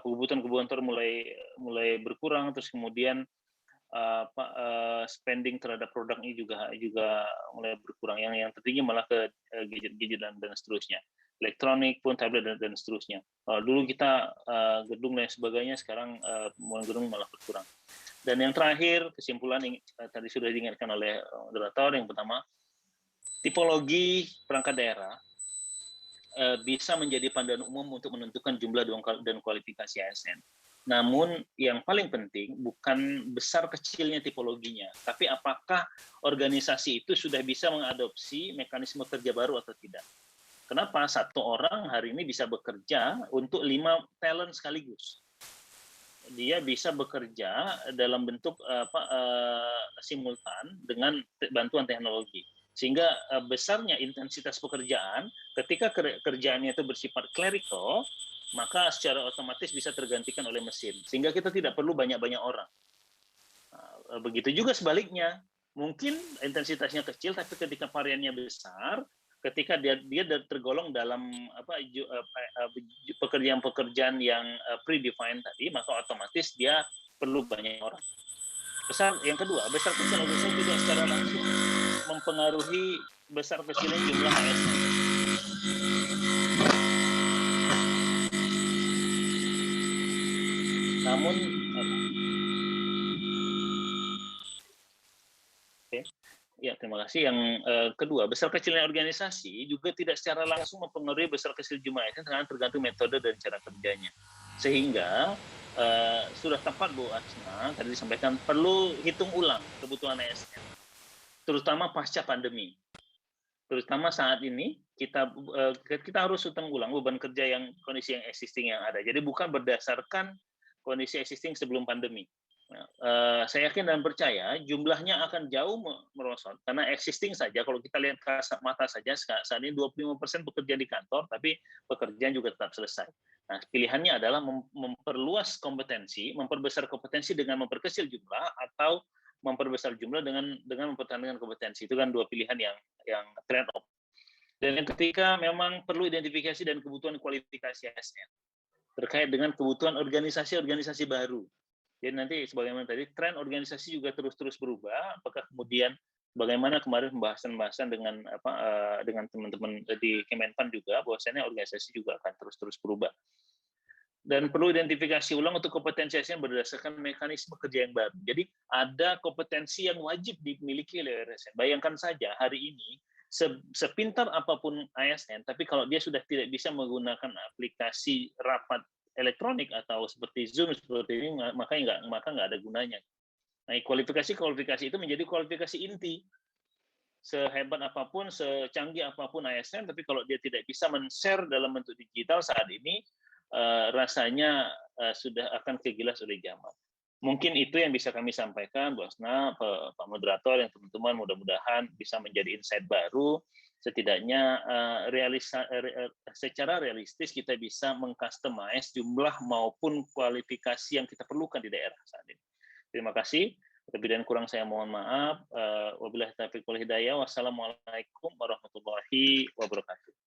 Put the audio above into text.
kebutuhan-kebutuhan mulai mulai berkurang, terus kemudian spending terhadap produk ini juga mulai berkurang. Yang tertinggi malah ke gadget-gadget dan seterusnya. Elektronik pun, tablet dan seterusnya. Dulu kita gedung dan sebagainya, sekarang gedung malah berkurang. Dan yang terakhir, kesimpulan tadi sudah diingatkan oleh moderator, yang pertama, tipologi perangkat daerah bisa menjadi panduan umum untuk menentukan jumlah dan kualifikasi ASN. Namun yang paling penting bukan besar kecilnya tipologinya, tapi apakah organisasi itu sudah bisa mengadopsi mekanisme kerja baru atau tidak. Kenapa? Satu orang hari ini bisa bekerja untuk 5 talent sekaligus. Dia bisa bekerja dalam bentuk simultan dengan bantuan teknologi. Sehingga besarnya intensitas pekerjaan, ketika kerjaannya itu bersifat clerical, maka secara otomatis bisa tergantikan oleh mesin. Sehingga kita tidak perlu banyak-banyak orang. Begitu juga sebaliknya. Mungkin intensitasnya kecil, tapi ketika variannya besar, ketika dia tergolong dalam pekerjaan-pekerjaan yang predefined tadi, maka otomatis dia perlu banyak orang. Yang kedua, besar kecil organisasi tidak secara langsung mempengaruhi besar kecilnya jumlah ASN. Namun, ya terima kasih. Yang kedua, besar kecilnya organisasi juga tidak secara langsung mempengaruhi besar kecil jumlah ASN karena tergantung metode dan cara kerjanya. Sehingga sudah tepat Bu Asna tadi disampaikan perlu hitung ulang kebutuhan ASN, terutama pasca pandemi. Terutama saat ini kita harus hitung ulang beban kerja yang kondisi yang existing yang ada. Jadi bukan berdasarkan kondisi existing sebelum pandemi. Saya yakin dan percaya jumlahnya akan jauh merosot karena existing saja, kalau kita lihat kasat mata saja saat ini 25% bekerja di kantor, tapi pekerjaan juga tetap selesai. Nah, pilihannya adalah memperluas kompetensi, memperbesar kompetensi dengan memperkecil jumlah, atau memperbesar jumlah dengan mempertahankan kompetensi. Itu kan dua pilihan yang trade off. Dan yang ketiga, memang perlu identifikasi dan kebutuhan kualifikasi ASN terkait dengan kebutuhan organisasi-organisasi baru. Jadi nanti sebagaimana tadi, tren organisasi juga terus berubah. Apakah kemudian bagaimana kemarin pembahasan dengan teman-teman di Kemenpan juga, bahwasannya organisasi juga akan terus berubah. Dan perlu identifikasi ulang untuk kompetensi ASN berdasarkan mekanisme kerja yang baru. Jadi ada kompetensi yang wajib dimiliki oleh ASN. Bayangkan saja hari ini sepintar apapun ASN, tapi kalau dia sudah tidak bisa menggunakan aplikasi rapat elektronik atau seperti Zoom seperti ini, maka nggak ada gunanya. Nah, kualifikasi itu menjadi kualifikasi inti. Sehebat apapun, secanggih apapun ASN, tapi kalau dia tidak bisa men-share dalam bentuk digital saat ini, rasanya sudah akan kegilas oleh zaman. Mungkin itu yang bisa kami sampaikan, Bu Asna, Pak Moderator, yang teman-teman mudah-mudahan bisa menjadi insight baru. Setidaknya secara realistis kita bisa meng-customize jumlah maupun kualifikasi yang kita perlukan di daerah saat ini. Terima kasih. Lebih dan kurang saya mohon maaf. Wabillahi taufiq wal hidayah. Wassalamualaikum warahmatullahi wabarakatuh.